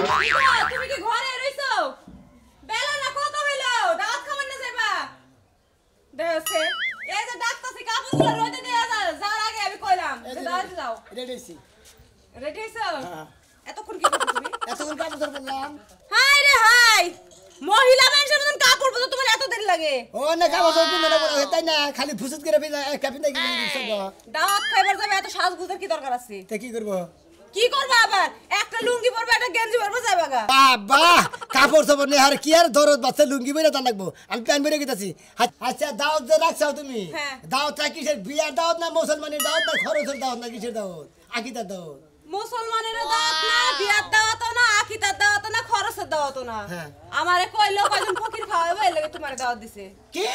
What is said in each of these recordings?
তুমি কি ঘরে রইছো? বেলা না কত হইলো? দাওয়াত খাবার না যাইবা? দেখছে এই যে ডাক্তারছি কাপড়গুলো রইতে দেয়া যাওয়ার আগে আমি কইলাম যে দাওয়াতে যাও। রেডি হইছি। রেডি হইছো? হ্যাঁ। এতক্ষণ কি করছো তুমি? এতক্ষণ কাপড় ধরে বললাম। হাই রে হাই, মহিলা মানুষের মতন কাপড় পরতে তোমার এত দেরি লাগে? ও না কাপড় ধরে পিন্দা না তাই না, খালি ফুসুত করে পিন্দা কাপিন্দা কি দিছস? দাওয়াত খাইবার যাবে এত সাজগুজের কি দরকার আছে? তে কি করব? কি করবা আবার? একটা লুঙ্গি পরবে একটা গেঞ্জি পরবে যাইবাগা। বাবা কাপড় সবর নে আর কি আর দরদ বাচ্চা লুঙ্গি বইরা তা লাগবো। আমি প্যান বইরা গেতাছি। আচ্ছা দাওয়াত যে রাখছাও তুমি? হ্যাঁ। দাওয়াতটা কিসের, বিয়ার দাওয়াত না মুসলমানের দাওয়াত না খরচের দাওয়াত না কিসের দাওয়াত? আকিদার দাওয়াত। মুসলমানের দাওয়াত না, বিয়ার দাওয়াত না, আকিদার দাওয়াত না, খরচের দাওয়াত না। হ্যাঁ। আমারে কইলো কয়জন ফকির খাওয়াবে এর লাগি তোমারে দাওয়াত দিছে। কি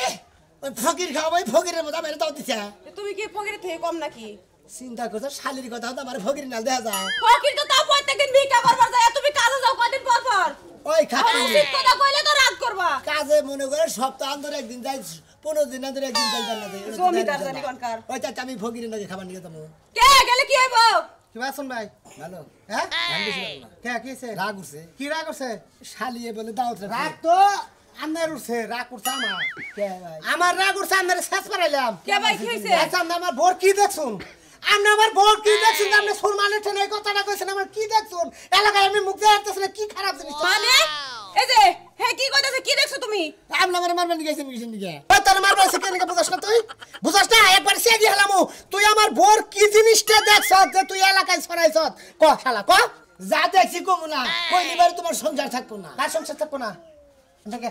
ওই ফকির খাওয়াই ফকিরের মতো আমার দাওয়াত দিছে? তুমি কি ফকির থেকে কম নাকি? চিন্তা করছো শালির কথা তো আমার ফকির নাল দেখা যায়। ফকির তো তাও প্রত্যেকদিন ভিক্ষা করবার যায়, তুমি কাজে যাও কয়দিন পর পর। ওই খাতে উচিত কথা কইলে তো রাগ করবা। কাজে মনে করে সপ্তাহ অন্তরে একদিন যাই, 15 দিন অন্তরে একদিন যাই জানা দেয়। জমিদার জানি কোনকার। ওই চাচা আমি ফকিরের নাকি খাবার নিয়ে যাবো। কে গেলে কি হইব? কি বাসন ভাই? ভালো হ্যাঁ গান বেশি লাগলো না। কে কিছে? রাগ উঠছে কি রাগ করছে? শালিয়ে বলে দাওয়াত রাগ রাখ তো আমার উঠছে, রাগ করছে আমার। কে ভাই আমার রাগ উঠছে, আমার শেষ পারাইলাম। কে ভাই কি হইছে? আচ্ছা আমার বোর কি দেখছুন? আপনি আমার বোর কি দেখছুন? আপনি সুরমানের ঠেলে এই কথাটা কইছেন, আমার কি দেখছুন? এলাকায় আমি মুখ দিয়ে আসতেছি না, কি খারাপ জিনিস? মানে এই যে হে কি কইতাছে, কি দেখছো তুমি? আপনি আমার মারবেন গেছেন কিসের দিকে? ওই তোর মারবো সেখানে নিকে বুঝাস না তুই? বুঝাস না? একবার সে দিয়ে হলাম। তুই আমার বোর কি জিনিসটা দেখছ যে তুই এলাকায় ছড়াইছ? ক শালা ক। যা দেখছি কমু না কইলিবার তোমার সংসার থাকবো না। কার সংসার থাকবো না? দেখে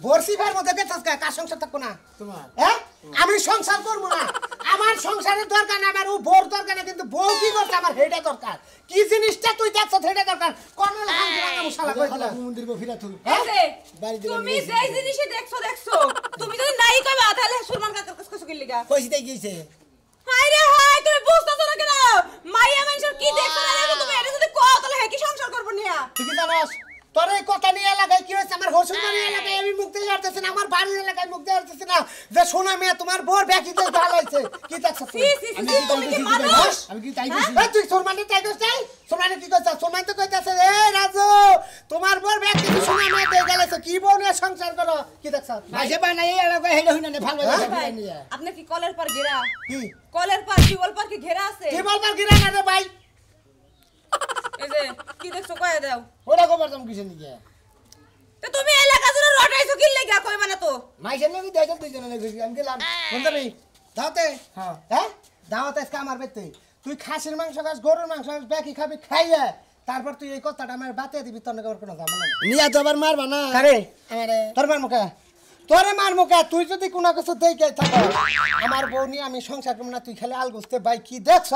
বর্ষিবার মধ্যে দেখছস কার সংসার থাকবো না? তোমার হ্যাঁ আমি সংসার করবো না, আমার সংসারের দরকার না, আমার ও বোর দরকার না, কিন্তু বউ কি করছে আমার হেডা দরকার। কি জিনিসটা তুই দেখছ হেডা দরকার? কোন শালা কই দিলা? মন্দির গো ফিরা তুই এই যে বাড়ি দিবা তুমি যেই জিনিসই দেখছো তুমি যদি নাই কইবা তাহলে সুরমান কাকার কাছে কইছো কি লিগা? কইছি তাই গিয়েছে। হাই রে হাই, তুমি বুঝতাছো না কেন? মাইয়া মানুষের কি দেখছো না দেখো তুমি এটা যদি কও তাহলে হে কি সংসার করব নিয়া? তুই কি জানাস তোর এই কথা নিয়ে এলাকায় কি হয়েছে? আমার হসুন বাড়ির এলাকায় আমি মুখ দিয়ে আসতেছি না, আমার বাড়ির এলাকায় মুখ দিয়ে আসতেছি না, যে সোনা মেয়ে তোমার বোর ব্যাকিতে ঢালাইছে। কি দেখছ সি সি সি তুমি কি মানুষ? আমি কি তাই কইছি? তুই সোরমানে তাই করছ? সোরমানে কি করছ? সোরমান তো কইতাছে এ রাজু তোমার বোর ব্যাকিতে সোনা মেয়ে দিয়ে ঢালাইছে, কি বউ নিয়ে সংসার করো? কি দেখছ? ভাইসে বানাই এলাকা হেডা হইনা নে ভালো ভাই, ভাই নিয়ে আপনি কি কলের পার ঘেরা? কি কলের পার টিউবওয়েল পার কি ঘেরা আছে? কি বলবার গিরা না রে ভাই? এই যে কি দেখছো কয়ে দাও। ওরা খবর তুমি কিসের দিকে? তো তুমি এলাকা জুড়ে রটাইছো কি লাগা কইবা না তো? মাইসে নাকি দেখাল দুইজন নাকি আমি গেলাম বন্ধুমি দাওতে হ্যাঁ হ্যাঁ দাওতে আজকে আমার বেতে তুই খাসির মাংস খাস, গরুর মাংস খাস, ব্যাকি খাবি, খাইয়া তারপর তুই এই কথাটা আমার বাতে দিবি, তোর নাকি কোনো ঝামেলা নেই। নিয়া তো আবার মারবা না আরে আমারে তোর মার মুখে তোরে মার মুখে তুই যদি কোনো কিছু দেখে থাক আমার বউ নিয়ে আমি সংসার করবো না, তুই খালি আল গুছতে ভাই কি দেখছ?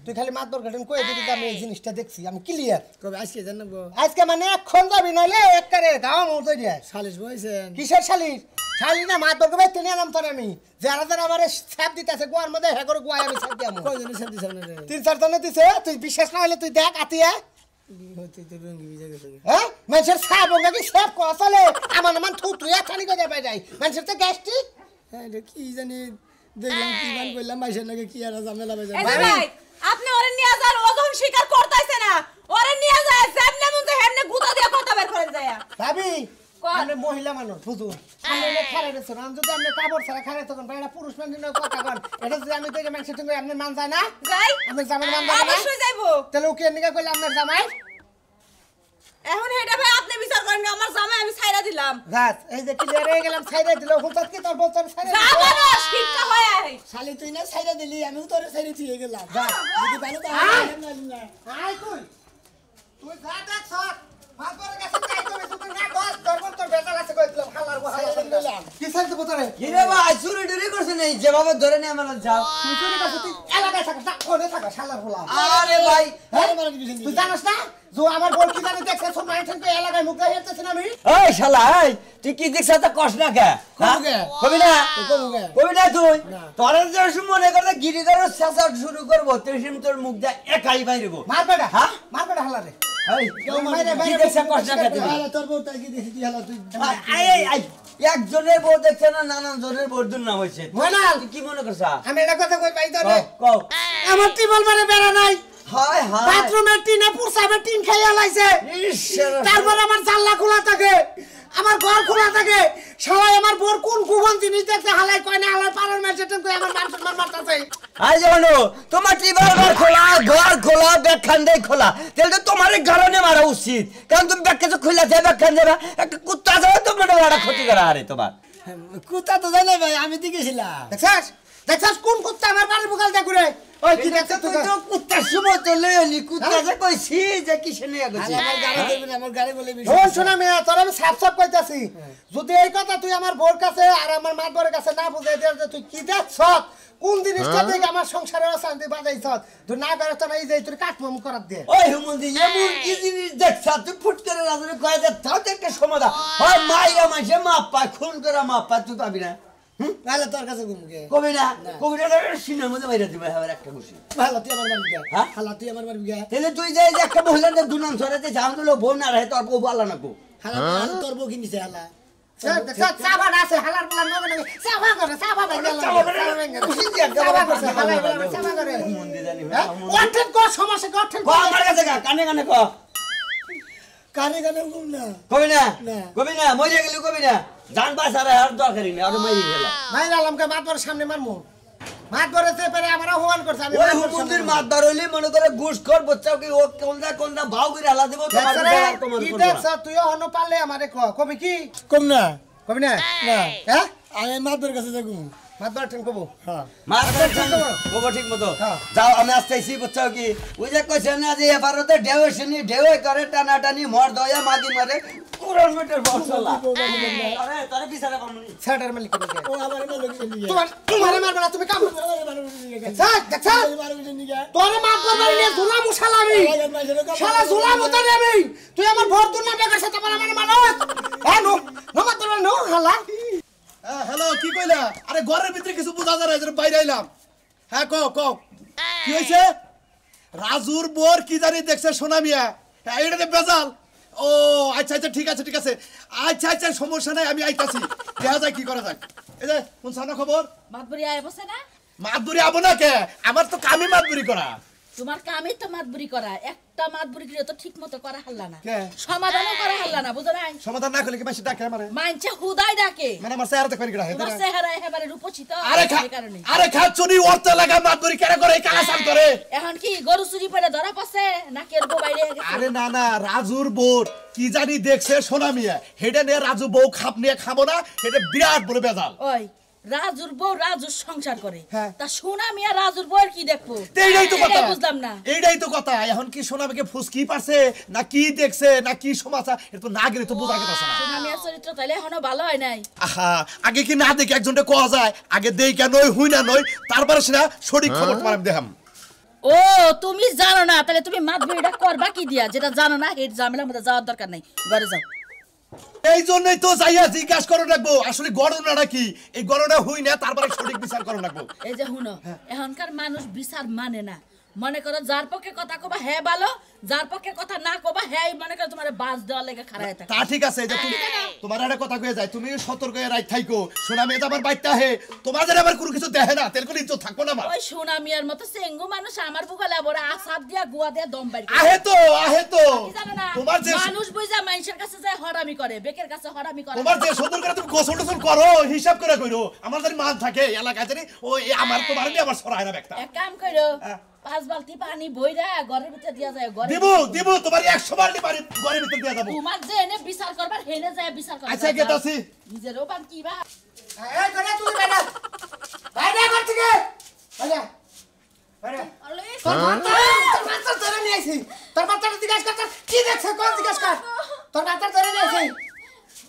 তুই খালি মাতবর ঘটন কয়ে দিবি যে আমি এই জিনিসটা দেখছি, আমি ক্লিয়ার। কবে আজকে জানাবো? আজকে মানে এখন যাবি নইলে একবারে গাওয়া মতো দিয়ে সালিশ বইছেন কিসের শালির শালি না মাতবর ভাই টেনে আনাম তোর আমি, যারা যারা আমার ছাপ দিতেছে গোয়ার মধ্যে হ্যাঁ করে গোয়ায় আমি ছাপ দিয়ে কয়জনে শান্তি সামনে রে 3-4 জনে দিছে, তুই বিশ্বাস না হলে তুই দেখ আতিয়া। হইতে তো রঙ্গি বিজা গেছে হ্যাঁ মানুষের ছাপ নাকি সেপ কসলে আমার মান থু তুই এখানি করে পাই যাই মানুষের তো গ্যাস্ট্রিক। হ্যাঁ রে কি জানি দেখলাম কি বান কইলাম মাইসের নাকি কি আর ঝামেলা বাজা এই যে ভাই আপনি ওরে নিয়ে যান, ও যখন স্বীকার করতেছে না ওরে নিয়ে যায় যেমনে মন চায় হেমনে গুতা দিয়ে কথা বের করে যায়। ভাবি কর। আমরা মহিলা মানুষ বুঝুন, আমি এটা খারাপ রেছো আমি যদি আপনি কাপড় ছাড়া খারাপ তখন এটা পুরুষ মানুষের কথা কন, এটা যদি আমি দেখে মানুষের সঙ্গে আপনি মান যায় না, যাই আপনি জামাই মান যায় না, অবশ্যই যাইবো। তাহলে ওকে নিকা কইলে আপনার জামাই এখন হেডা ভাই আপনি বিচার করেন না, আমার জামাই আমি ছাইরা দিলাম। রাত এই যে ক্লিয়ার হয়ে গেলাম, ছাইরে দিল হুলতাত কি তোর বলছ ছাইরে যা বলো শিক্ষা হয় আই। শালি তুই না ছাইরা দিলি আমিও তোরে ছাইরে দিয়ে গেলাম যা। যদি ভালো তো আয়। না আই কই তুই যা দেখ সব মাতবরের কাছে যাই তো তুই না বস তোর তোর বেজাল আছে কইছিলাম হালার হালার কি ছাইতে বতরে কিরে ভাই চুরি টুরি করছে নাই যেভাবে ধরে নিয়ে আমরা যাও তুই চুরি কাছে তুই এলাকায় থাকা যা কোনে থাকা শালার হোলা আরে ভাই হ্যাঁ মানে কি তুই জানিস না যে আমার বল কি জানি দেখছ সব মাইন থেকে এলাকায় মুখ দিয়ে হেঁটেছিস আমি ওই শালা এই তুই কি দেখছ তা কষ্ট না কে কবুকে। কবি না কবুকে। কবি না তুই না। তোর যে মনে করে গিরি করে শেষা শুরু করবো তুই তোর মুখ দিয়ে একাই বাইরবো মার বেটা হ্যাঁ? মার বেটা হালারে এই মাইরে, কি মাইরে, দেখছ কষ্ট না কে তুমি আরে তোর বউ তাই কি দেখি তুই হালা তুই আই আই আই একজনের বউ দেখছে না নানান জনের বউর নাম হয়েছে ময়নাল। তুই কি মনে করছ আমি এটা কথা কই পাই তো রে কও আমার টিবল মানে বেড়া নাই হায় হায় বাথরুমের টিনে পুরসাবের টিন খাইয়া লাইছে ঈশ্বর তারপর আমার জানলা খোলা থাকে আমার ঘর খোলা থাকে সবাই আমার বোর কোন কুবন জিনিস দেখতে হালাই কয় না হালাই পারার মেশিন কই আমার মান সম্মান মারতাছে আই জানো তোমার টিবার ঘর খোলা ব্যাখ্যান খোলা তাহলে তো তোমার কারণে মারা উচিত কারণ তুমি ব্যাখ্যা খোলা দেবে ব্যাখ্যান দেবে একটা কুত্তা যাবে তোমার একটা ক্ষতি করা আরে তোমার কুত্তা তো জানে ভাই আমি দিকেছিলাম দেখছাস কোন কুত্তা আমার বাড়ির বুকাল দে ঘুরে ওই কি দেখছ তুই তো কুত্তার সময় তো লইলি কুত্তা যে কইছি যে কিসে নিয়ে গেছি আমার গাড়ি দেবে না আমার গাড়ি বলে শোন শোনা মেয়া তোর আমি সাফ সাফ কইতাছি যদি এই কথা তুই আমার বোর কাছে আর আমার মা বোরের কাছে না বুঝাই দে যে তুই কি দেখছ কোন জিনিসটা দেখে আমার সংসারের অশান্তি বাজাইছ তুই না করে তো না এই যে তুই কাটমম করার দে ওই হুমন্দি এমন কি জিনিস দেখছ তুই ফুট করে রাজরে কয় যে তাও একটা সমাধান হয় মাইয়া মাসে মাপ পায় খুন করে মাপ পায় তুই পাবি না ভালো তোর কাছে ঘুমকে কবিরা সিনেমার মধ্যে বাইরে দিবে আবার একটা খুশি ভালো তুই আমার মারবি গা হ্যাঁ? হালা তুই আমার মারবি গা তাহলে তুই যে একটা মহিলাদের দুনাম ছড়াতে যাও তো বোন না রহে তোর বউ ভালো না গো হালা তোর বউ কিনিছে হালা চাবা আছে হালার বলা নগে নগে চাবা করে চাবা ভাঙা চাবা করে, খুশি দিয়ে একটা চাবা বাবা করে হালাই বলা চাবা করে মন্দির জানি ওঠেন কো সমস্যা ওঠেন ক আমার কাছে কা কানে কানে ক কানে কানে ঘুম না কবি না না। কবি না মরে গেলি কবি না জান বাসারে আর দরকারই নেই আর মাইরি গেলা মাইর আলমকে মাতবর সামনে মারমু মাতবরে সে পারে আমার অপমান করছে আমি ওই মাতবরের হুমন্দির সামনে মাত বারইলি মনে করে ঘুষ কর বাচ্চাও কি ও কোনটা ভাও করে আলা দেব তোমার দেখছ রে, বেলার তোমার কি করব দেখছ তুই অন্য পারলে আমারে কবি কি কম না কবি না না হ্যাঁ আমি মাদুর কাছে যাবো মাতবর ঠেন কবো হ্যাঁ মাত বাবু ঠিক মতো হ্যাঁ। যাও আমি আসতেছি বাচ্চাও কি ওই যে কইছে না যে এবারতে ঢেউ করে টানা টানি মর দয়া মাগি মারে পুরান মিটার বসলা আরে তারে বিচারে পামনি স্যাটার মালিক কবি ও আমার মালক নিয়ে তোমারে মারবে না তুমি কাম দেখছ দেখছ তোরে মাতবর মারিলে ঝুলা মুশালামি শালা ঝুলা মতো নেবি তুই আমার ভর দুন না বেকার সাথে আমার মানুষ হ্যাঁ নো নো মাতবর নো হালা হ্যালো কি কইলা আরে ঘরের ভিতরে কিছু বোঝা যায় না এজন্য বাইরে আইলাম হ্যাঁ কও কি হইছে রাজুর বোর কি জানি দেখছে সোনা মিয়া হ্যাঁ এটা বেজাল ও আচ্ছা আচ্ছা ঠিক আছে আচ্ছা আচ্ছা সমস্যা নাই আমি আইতাছি দেখা যায় কি করা যাক এই যে কোন সানা খবর মাতবুরি আয় বসে না মাতবুরি আবো না কে আমার তো কামই মাতবুরি করা তোমার কামই তো মাতবুরি করা একটা মাতবুরি করে তো ঠিক মতো করা হাল্লা না কে? সমাধানও করা হাল্লা না বুঝো নাই সমাধান না করলে কি মাসি ডাকে আমারে মানছে হুদাই ডাকে মানে আমার চেহারা দেখবেন কিনা তোমার চেহারা একেবারে রূপসিত এই কারণে আরে খাচ্ছনি অর্থ লাগা মাতবুরি কেন করে কালা সাল করে এখন কি গরু চুরি করে ধরা পড়ছে নাকি এর বউ বাইরে গেছে আরে না রাজুর বোর কি জানি দেখছে সোনা মিয়া হেডে নিয়ে রাজু বউ খাপ নিয়ে খাবো না হেডে বিরাট বড় বেজাল ওই রাজুর বউ রাজুর সংসার করে হ্যাঁ। তা সোনা মিয়া রাজুর বউয়ের কি দেখবো এইটাই তো কথা এটাই বুঝলাম না এইটাই তো কথা এখন কি সোনা মিয়াকে ফুসকি পারছে না কি দেখছে না কি সমাচার এটা তো না গেলে তো বোঝা গেছে না সোনা মিয়ার চরিত্র তাইলে এখনো ভালো হয় নাই আহা আগে কি না দেখে একজনটা কোয়া যায় আগে দেই কেন হুই না নই তারপরে সেটা সঠিক খবর তোমার আমি দেখাম ও তুমি জানো না তাহলে তুমি মাতবুরিটা করবা কি দিয়া যেটা জানো না এই ঝামেলার মধ্যে যাওয়ার দরকার নাই ঘরে যাও এই জন্যই তো যাইয়া জিজ্ঞাসা করো রাখবো আসলে গণনাটা কি এই গণনা হুই না তারপরে সঠিক বিচার করো রাখবো এই যে হুনো এখনকার মানুষ বিচার মানে না মনে করো যার পক্ষে কথা কবা হ্যাঁ ভালো যার পক্ষে কথা না কবা হ্যাঁ মনে করো তোমার বাস দেওয়ার লেগে খাড়ায় থাকে তা ঠিক আছে যে তুমি তোমার একটা কথা কয়ে যায় তুমি সতর্ক হয়ে রাইট থাইকো সোনা মেয়ে তো আমার বাইকটা হে তোমার যেন আবার কোনো কিছু দেখে না তেল কোনো ইজ্জত থাকবো না আমার ওই সোনা মিয়ার মতো চেঙ্গু মানুষ আমার বুকালে বড় আসাদ দিয়া গুয়া দিয়া দম বাইর করে। আহে তো কি জানো না তোমার যে মানুষ বুঝা মানুষের কাছে যায় হরামি করে বেকের কাছে হরামি করে তোমার যে সুন্দর করে তুমি গোসল টোসল করো হিসাব করে কইরো আমার যদি মান থাকে এলাকায় জানি ও আমার তোমার নিয়ে আবার সরায় না একটা এক কাম করো 5 বালতি পানি বইরা ঘরের ভিতরে দিয়া যায় ঘরে দিব তোমার 100 বালতি পানি ঘরের ভিতর দিয়ে যাবো তোমার যে এনে বিচার করবার হেনে যায় বিচার করবার আচ্ছা গেতাছি নিজেরও পান কি বা এই করে তুই বাইরে বাইরে কর থেকে বাইরে বাইরে তোর মাথা ধরে নিয়ে আইছি তোর মাথা জিজ্ঞাসা কর কি দেখছ কোন জিজ্ঞাসা কর তোর মাথা ধরে নিয়ে আইছি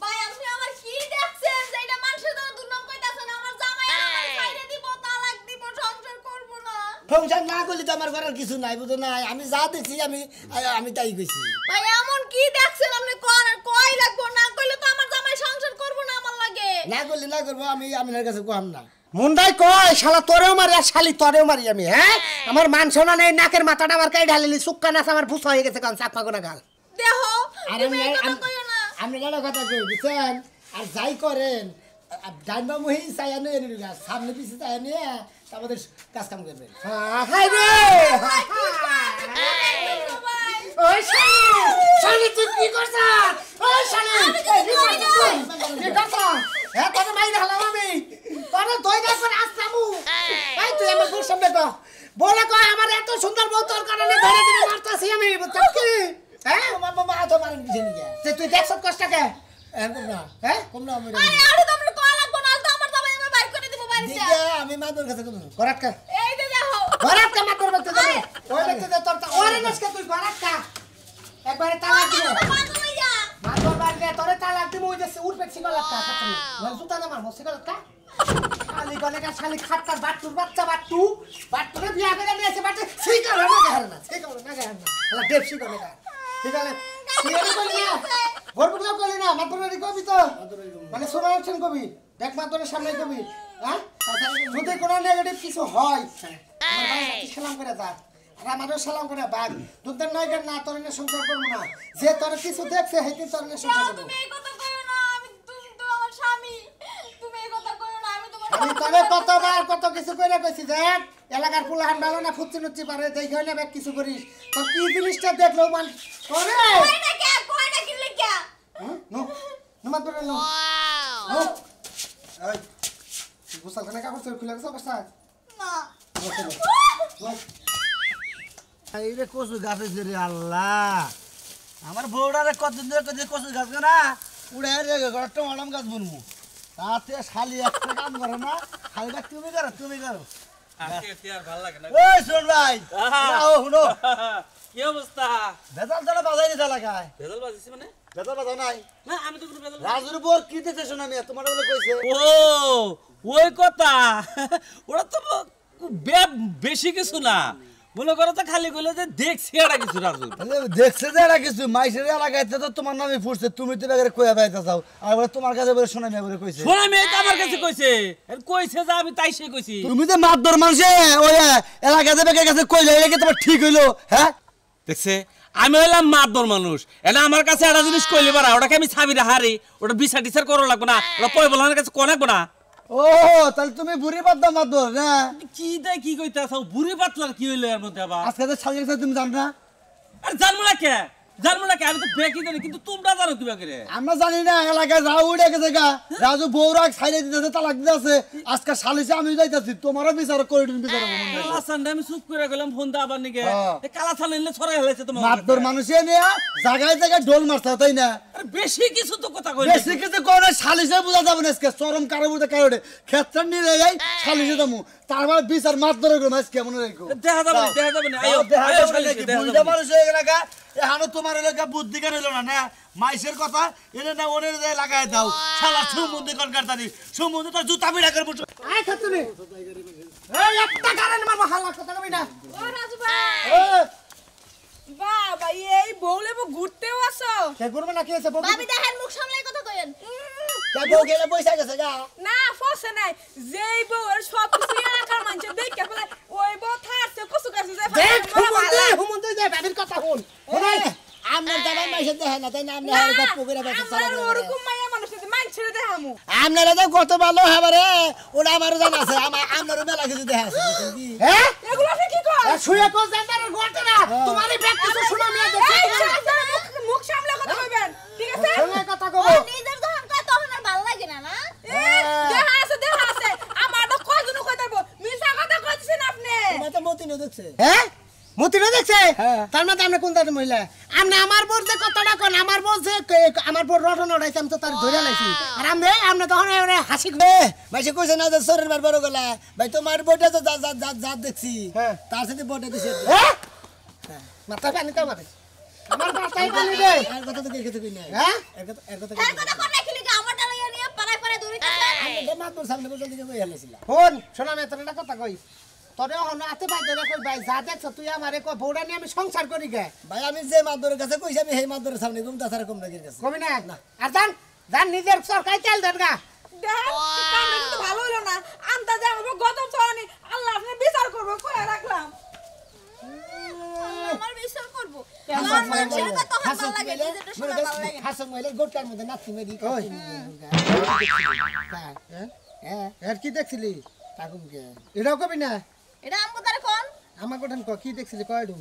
ভাই আপনি আমার কি দেখছেন যে এটা মানুষের দ্বারা দুর্নাম কইতাছেন আমার জামাই আমার ছাইরে দিব তালাক দিব সংসার করব না সংসার না করলে তো আমার ঘরের কিছু নাই বুঝো না আমি যা দেখছি আমি তাই কইছি ভাই এমন কি দেখছেন আপনি কোন কই লাগবো না কইলে তো আমার জামাই সংসার করব না আমার লাগে না করলে না করবো আমি আপনার কাছে কম না মুন্ডাই কয় শালা তোরেও মারি আর শালি তোরেও মারি আমি হ্যাঁ আমার মান শোনা নেই নাকের মাথাটা আমার কাই ঢালিলি সুক্কা নাচ আমার ফুস হয়ে গেছে কারণ চাপা কোনা গাল দেহ আর তুমি এই কথা কইও না আমি একটা কথা কই বুঝছেন আর যাই করেন ডাইনবা মহি চাইয়া নিয়ে নিবি সামনে পিছিয়ে চাইয়া নিয়ে আমাদের কাজ কাম করবেন হাই রে ওই শালি শালি তুই কি করছস ওই শালি কি করছস হ্যাঁ তোকে মাইরে হলাম আমি তোরে দই গাছ করে আসলামু এই তুই আমার বউর সামনে কর বলে কয় আমার এত সুন্দর বউ তোর কারণে ধরে দিনে মারতাছি আমি বুঝছিস কি হ্যাঁ মা তো মারেন কিছু নিয়ে তুই দেখছ কষ্টকে হ্যাঁ কম না আমি আরে তোমরা কল লাগবো না তো আমার জামাই আমি বাইর করে দিব বাড়িতে দিদা আমি মাদুর কাছে কম ঘরাটকা এই যে দেখো ঘরাটকা মাতর বলতে দে ওই দেখতে দে তোর ওরে নসকে তুই ঘরাটকা একবারে তালাক দিও মাতর বাড়ি তোরে তালাক দিমু ওই যে উঠবে সিগলাটকা খাচ্ছি মানে সুতা না মারমু সিগলাটকা শালি গলেকা শালি খাট্টার বাট্টুর বাচ্চা বাট্টুরে বিয়া করে নিয়েছে বাট্টু সিগল না গাহার না আলা দেব সিগলেকা সিগলে সিগলে কইলি না ভরপুরও কইলি না মাতর কবি তো মানে সোনা অপশন কবি দেখ মাতরের সামনে কবি হ্যাঁ যদি কোনো নেগেটিভ কিছু হয় আমার ভাই সালাম করে যা আর আমারও সালাম করে বাঘ দুধের নয়গার না তোর নিয়ে সংসার করবো না যে তোর কিছু দেখছে হেঁটে তোর নিয়ে সংসার করবো তুমি এই কথা কইও না আমি তুমি তো আমার স্বামী তুমি এই কথা কইও না আমি তোমার আমি তবে কতবার কত কিছু করে কইছি দেখ এলাকার পুলাহান ভালো না ফুচি নুচি পারে দেখে না ব্যাগ কিছু করিস তো কি জিনিসটা দেখলো মান করে কই না কি লিখা নো নমাত বলে নো নো এই গোসল খানা কাপড় চোর খুলে গেছে অবস্থা না এই রে কচু গাছ হয়েছে রে আল্লাহ আমার বউডারে কতদিন ধরে কত কচু গাছ না উড়ে রে টমাটম গাছ বুনবো তাতে শালি একটা কাম করে না খালিটা তুমি করো ওই শোন ভাই ও শুনো কি অবস্থা বেতাল তারা বাজাই নিতে এলাকায় ভেজাল বাজিস মানে বেতাল বাজাও নাই না আমি তো কোনো ভেজাল রাজুর বর কি দেখতে শোনা মিয়া তোমার বলে কইছে ও ওই কথা ওরা তো বেশি কিছু না মনে করো তো খালি কইলে যে দেখছি এটা কিছু রাজু তাহলে দেখছে যে এরা কিছু মাইসের এলাকায় তো তোমার নামে ফুটছে তুমি তো বেগারে কইয়া পাইতে চাও আর বলে তোমার কাছে বলে শোনা মিয়া বলে কইছে শোনা মেয়ে তো আমার কাছে কইছে কইছে যে আমি তাই সে কইছি তুমি যে মাতদর মানুষে ওই এলাকাতে বেগে কাছে কইলে এটা কি তোমার ঠিক হইলো হ্যাঁ দেখছে আমি হইলাম মাতবর মানুষ এটা আমার কাছে একটা জিনিস কইলে পারা ওটাকে আমি ছাবিরে হারি ওটা বিচার টিচার করো লাগবো না ওটা পয় বলার কাছে কোন লাগবো না ও তাহলে তুমি বুড়ি বাদ্দা মাতদর না কি দেয় কি কইতে আসাও বুড়ি পাতলার কি হইলো এর মধ্যে আবার আজকে তো শালির কাছে তুমি জানো না আর জানবো না কে আমি তো বেকি জানি কিন্তু তোমরা জানো কিবা করে আমরা জানি না এলাকায় যাও উড়ে গেছে গা রাজু বৌরা ছাইড়ে দিতেছে তালাক দিতেছে আজকে শালিছে আমি যাইতাছি তোমারও বিচার করে তুমি বিচার কালাসানটা আমি চুপ করে গেলাম ফোন দা আবার নিকে হ্যাঁ। কালাসান এনে ছড়াই হয়েছে তোমার মাতদর মানুষে নিয়ে জায়গায় জায়গায় ডোল মারছে তাই না আরে বেশি কিছু তো কথা কই বেশি কিছু করে শালিশে বোঝা যাবে না আজকে চরম কারো বুঝতে কারোরে ক্ষেত্রে নিয়ে যাই শালিশে যাবো তারপর বিচার মাত ধরে গেলো আজকে মনে রেখো দেখা যাবে না আয়ো আয়ো শালিশে দেখা বুঝতে যাবে মানুষ হয়ে গেলে এখানে তোমার এলাকা বুদ্ধি কেন এলো না মাইসের কথা এনে না ওনের লাগাই দাও শালা সুমন্দি কনকার তারি সুমন্দি তো জুতা বিড়া করে বসে আয় খাতুনি এই একটা কারণে মারবো হাল্লা কথা কবি না ও রাজু ভাই বাবা এই বউলে ঘুরতেও আসো কে করবে না কি আছে বউ ভাবি দেখেন মুখ সামলাই কথা কইেন কে বউ গেলে পয়সা গেছে গা না ফসে নাই যেই বউ এর সব কিছু এলাকার মানুষ দেখে ফেলে ওই বউ থাকছে কসু কাছে যায় দেখ হুমন্দি যায় বাবির কথা শুন ওরে আমনের দাদা মাইসে দেখে না তাই না আমনে হারে গপ্প করে বসে আমার ওরকম মাইয়া মানুষ আছে মান ছেড়ে দেখামু আমনারা তো কত ভালো হবারে ওটা আমারও জানা আছে আমনারও মেলা কিছু দেখা আছে কি হ্যাঁ এগুলো আপনি কি কর শুয়ে কোন জানার ঘটে না তোমারই ব্যাগ কিছু শোনা মিয়া দেখে এই সাবধানে মুখ সামলে কথা কইবেন ঠিক আছে শুয়ে কথা কব নিজের যখন কয় তখন আর ভালো লাগে না না দেখা আছে আমার তো কয়জন কই দেব মিছা কথা কইছেন আপনি তোমার তো মতিনও দেখছে হ্যাঁ মতিরা দেখছে তার মানে আমরা কোন দাদা মহিলা আমরা আমার বোর যে কথাটা কোন আমার বোর যে আমার বোর রটন ওড়াইছে আমি তো তার ধরে লাইছি আর আমরা তখন হাসি বে মাইসে কইছে না যে শরীর বার বড় গলা ভাই তোমার বইটা তো যা দেখছি হ্যাঁ। তার সাথে বইটা দিছে হ্যাঁ মাথা পানি তো মারে আমার মাথায় পানি দে আর কথা তো কিছু কই নাই হ্যাঁ এর কথা এর কথা কোন রাখলি কি আমার ডালিয়া নিয়ে পাড়ায় দৌড়িতেছে আমি তো মাত্র সামনে পর্যন্ত দিকে কই হেলেছিলাম ফোন শোনা মে তোর একটা কথা কই তোরে হন আতে ভাই ধরে কই ভাই যা দেখছ তুই আমারে কই বউড়া নিয়ে আমি সংসার করি গে ভাই আমি যে মাদুরের কাছে কইছি আমি সেই মাদুরের সামনে ঘুমতা সারা কম লাগির কাছে কবি না আর জান নিজের সরকারি তেল দেন গা দেখেন কামটা কিন্তু ভালো হলো না আন্দাজে আমাকে গতম চড়ানি আল্লাহ আপনি বিচার করবো কয়ে রাখলাম আমার বিচার করবো আমার মানুষের কথা ভালো লাগে নিজেরটা শোনা ভালো লাগে হাসন মহিলা গোটকার মধ্যে নাচি মেরি ওই। হ্যাঁ এর কি দেখছিলি কাকুম কে এটাও কবি না এটা আমগো তারে কোন আমার কোঠান ক কি দেখছিলি কয়ডু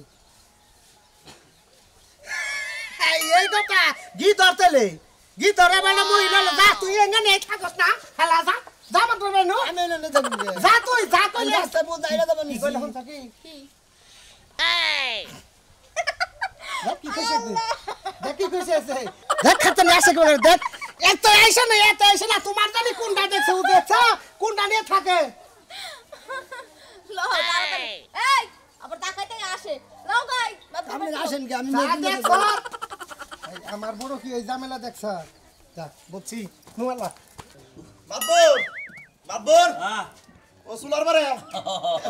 গি ধরতেলে গি ধরে মানে মই না যা তুই এঙ্গা নেই থাকস না হেলা যা যা মাত্র বেনু আমি না যাব যা তুই রাস্তা বল দাইরা যাব নি কইলা হন থাকি দেখ কি কইছে দেখ কি কইছে দেখ খাতে না আসে করে দেখ এত আইসা না তোমার জানি কোনটা দেখছে ও দেখছ কোনটা নিয়ে থাকে লো তাড়াতাড়ি এই আবার তাকাইতে আসে লাও গাই আপনি আসেন কি আমি যা দেখ আমার বড় কি এই ঝামেলা দেখছ যা বলছি নুয়ালা মাতবর হ্যাঁ ও সুলার বারে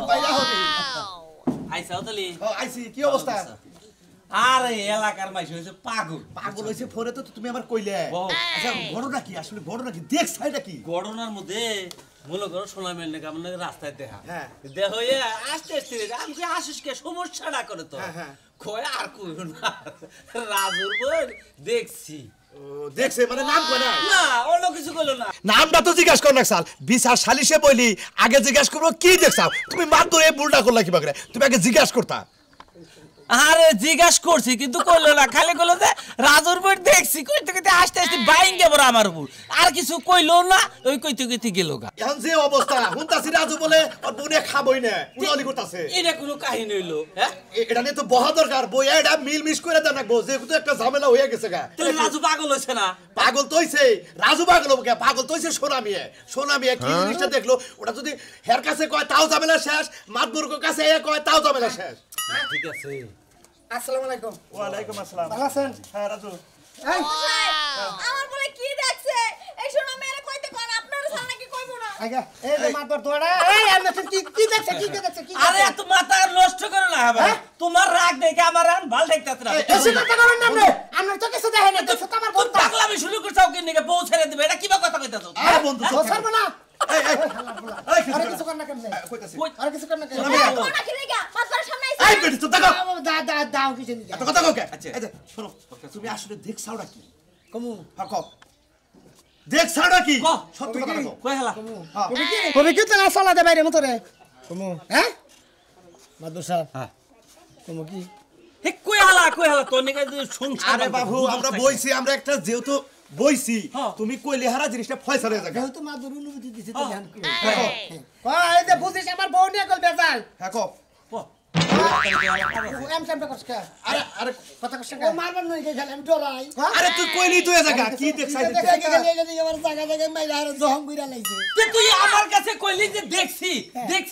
বাইরা হবে আইসাও তালি আইছি কি অবস্থা আরে এলাকার মাইস হইছে পাগল পাগল হইছে ফোনে তো তুমি আমার কইলে ও। আচ্ছা ঘটনা কি আসলে ঘটনা কি দেখ সাইডা কি গড়নার মধ্যে মনে করো সোনা মেল নাকি আমার নাকি রাস্তায় দেখা হ্যাঁ। দেহ আস্তে আস্তে আমি যে আসিসকে সমস্যাটা করে তো হ্যাঁ, হ্যাঁ। কয় আর কই না রাজুর বই দেখছি ও, দেখছে মানে নাম কয় না না অন্য কিছু কইলো না নামটা তো জিজ্ঞাসা কর না সাল বিচার সালিশে বলি আগে জিজ্ঞাসা করবো কি দেখছাও তুমি মাত্র এই ভুলটা করলা কি বাকরে তুমি আগে জিজ্ঞাসা করতা আরে জিজ্ঞাস করছি কিন্তু কইলো না খালি কইলো যে রাজুর বই দেখছি কইতে কইতে আস্তে আস্তে বাইং গে বড় আমার উপর আর কিছু কইলো না ওই কইতে কইতে গেল গা এখন যে অবস্থা হুনতাছি রাজু বলে আর বনে খাবই না উনালি করতাছে এটা কোনো কাহিনী হইলো হ্যাঁ এটা নিয়ে তো বহা দরকার বই এটা মিল মিস করে দেন রাখবো যেহেতু একটা ঝামেলা হয়ে গেছে গা তাহলে রাজু পাগল হইছে না পাগল তো হইছে রাজু পাগল হবে কে? পাগল তো হইছে সোনা মিয়া কি জিনিসটা দেখলো ওটা যদি হের কাছে কয় তাও ঝামেলা শেষ মাতবুরকর কাছে এ কয় তাও ঝামেলা শেষ ঠিক আছে আসসালামু আলাইকুম ওয়ালাইকুম আসসালাম ভালো আছেন হ্যাঁ রাজু এই আমার বলে কি দেখছে এই শোনা মেরে কইতে কোন আপনার সামনে কি কইবো না আগে এই যে মাতবর তোড়া এই আমরা কি দেখছে কি দেখছে কি আরে এত মাথা নষ্ট করো না ভাই তোমার রাগ দেখে আমার আর ভাল দেখতাছ না এসে কথা করেন না আপনি আমরা তো কিছু দেখে না দেখছো তো আমার তুই বন্ধু পাগলামি শুরু করছাও কি নিকে বউ ছেড়ে দিবে এটা কিবা কথা কইতাছ আরে বন্ধু ও ছাড়বো না এই এই এই আরে কিছু কর না কেন কইতাছি আর কিছু কর না কেন কোনা কি লাগা মাথার সামনে আইছে এই বেটি তো দেখো দাও কিছু নিয়ে এত কথা কোকে আচ্ছা এই যে শোনো তুমি আসলে দেখছাওটা কি কমু হ্যাঁ কও দেখছাওটা কি ক। সত্য কথা কও কই হেলা কবি কি তো আসলা দে বাইরে মতরে কমু হ্যাঁ মাদুর সাহেব হ্যাঁ। কমু কি হে কই হেলা তোর নিকে সংসার আরে বাবু আমরা বইছি আমরা একটা যেহেতু বইছি হ্যাঁ। তুমি কইলে হারা জিনিসটা ফয়সালা হয়ে যাবে যেহেতু মাদুর অনুমতি দিছে তো ধ্যান করি এই যে বুঝিস আমার বউ নিয়ে গল বেজাল হ্যাঁ কও এম কেমন করছ আরে আরে কথা করছ ও মারবার নই কে খেলে আমি ডরাই আরে তুই কইলি তুই এ জায়গা কি দেখছাই দেখে গেলে এই আমার জায়গা জায়গায় মাইরা আর জহম কইরা লাইছে তুই আমার কাছে কইলি যে দেখছি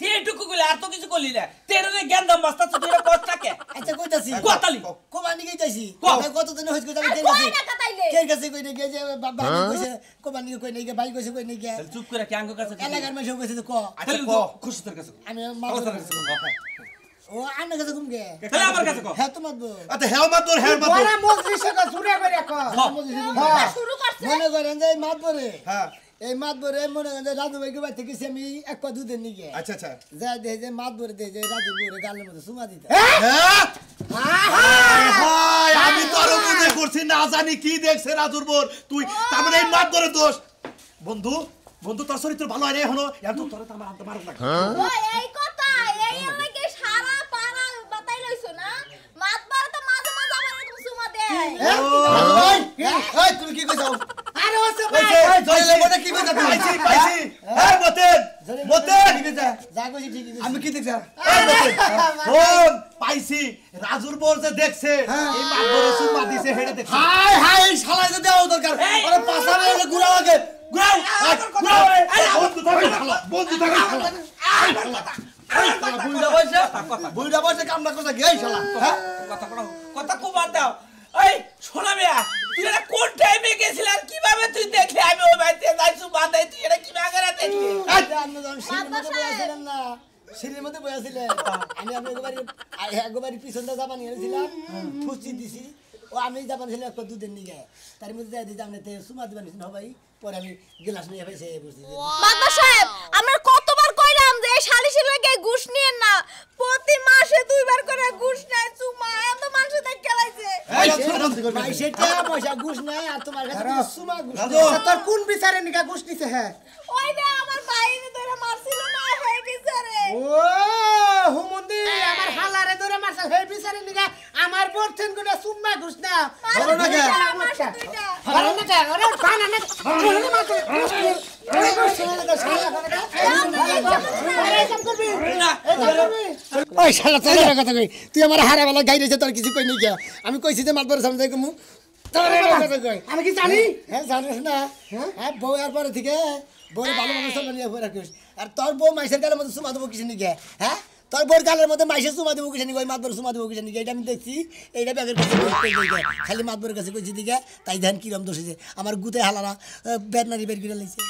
এইটুকু কইলি আর তো কিছু কইলি না তেরে গেন্দা মাস্তা তুই এটা কষ্টকে আচ্ছা কইতাছি কোতালি কোবানি গইতাছি কও। কতদিন হইছে কইতাছি আর কে কই গেছে না কাটাইলে কে গেছে কই না গেছে বাবা কইছে কোবানি কই নাই গে ভাই কইছে কই নাই গে চুপ করে কি আঙ্গ কাছে এলাকার মাঝে কইছে তো ক আচ্ছা তাহলে ক খুশি তোর কাছে আমি আলোচনা মাদুর করছি ও আন্না কাছে ঘুম গে তাহলে আমার কাছে কও হ্যাঁ তো মাদবো আচ্ছা হেও মাতবর হেও মাতবর বড় মজলিসে কা জুড়ে করে কো শুরু করছে মনে করেন যে এই মাদবরে হ্যাঁ এই মাদবরে মনে করেন যে রাজু ভাইকে বাড়ি থেকে আমি এক পা দুধের নিগে আচ্ছা আচ্ছা যা দে যে মাদবরে দে যে রাজু বউরে গালের মধ্যে সুমা দিতে হ্যাঁ হায় আমি তো আরো মনে করছি না জানি কি দেখছে রাজুর বোর তুই তার মানে এই মাতবরের দোষ বন্ধু বন্ধু তোর চরিত্র ভালো হয় রে এখনো এত তোরে তো আমার মারুক না ওই এই কথা এই আমাকে সারা পাড়া বাতাই লইছো না মাতবার তো মাঝে মাঝে আবার এরকম সুমা দেয় এই তুমি কি কইছো আরে ওসে জলে মনে কি কইছো পাইছি পাইছি হ্যাঁ মতেন মতেন যা কইছি ঠিকই কইছি আমি কি দেখছি এই মতেন ফোন পাইছি রাজুর বোর যে দেখছে এই মাতবরে সুমা দিছে হেডে দেখছে হাই হাই শালাই তো দেওয়া দরকার আরে পাছা মেরে ঘুরাও আগে ঘুরাও ঘুরাও বন্ধু থাকে ভালো বন্ধু থাকে ভালো বুইড়া বসে কাম না করছে এই শালা কথা কুমার দাও এই শোনা মিয়া তুই এটা কোন টাইমে গেছিল আর কিভাবে তুই দেখলি আমি ওই বাড়িতে যাইছু বাদাই তুই এটা কিভাবে করে দেখলি আপনি যখন সিঁড়ির মধ্যে বসেছিলেন না সিঁড়ির মধ্যে বসেছিলেন আমি আপনার একবারই পিছনটা জাপানি এনেছিলাম ফুচি দিছি ও আমি জাপান ছিলাম একটা দুধের নিগে তার মধ্যে যাই দিতে আপনি সুমা দিবেন ভাই পরে আমি গ্লাস নিয়ে ফেসে বসছি মাতবার সাহেব আমরা কতবার কইলাম যে এই শালিশের লাগে ঘুষ নিয়েন না প্রতি মাসে দুইবার করে ঘুষ নেয় সুমা এত মানুষ দেখ খেলাইছে সেটা পয়সা ঘুষ নাই আর তোমার কাছে সুমা ঘুষ তোর কোন বিচারে নিকা গোষ্ঠীছে হ্যাঁ ওই যে আমার ভাই ধরে মারছিল না হে বিচারে রে ও হুমন্দি আমার হালারে ধরে মারছে হে বিচারে নিগা আমার বর্তেন গুলো সুম্মা ঘুষ না ধরো না কে? আমার সাথে দুইটা আরে না কে আরে কানা না আরে মারছে আরে করছে না শালা আরে কাম করবি ওই শালা তোর কথা কই তুই আমার হারা বেলা গাই রেছে তোর কিছু কই নি কে আমি কইছি যে মাতবার সামনে যাই কমু তোর কথা কই আমি কি জানি হ্যাঁ জানিস না হ্যাঁ বউ আর পরে থেকে বউরে ভালো মানুষ নিয়ে পরে রাখিস আর তোর বউ মাইসের গালের মধ্যে চুমা দেবো কিছু নি কে হ্যাঁ তোর বউর গালের মধ্যে মাইসে চুমা দেবো কিছু নি ওই মাতবার চুমা দেবো কিছু নি এটা আমি দেখছি এইটা ব্যাগের কাছে খালি মাতবার কাছে কইছি দিকে তাই ধ্যান কিরম দোষেছে আমার গুতে হালারা বেদনারি বের করে লাইছে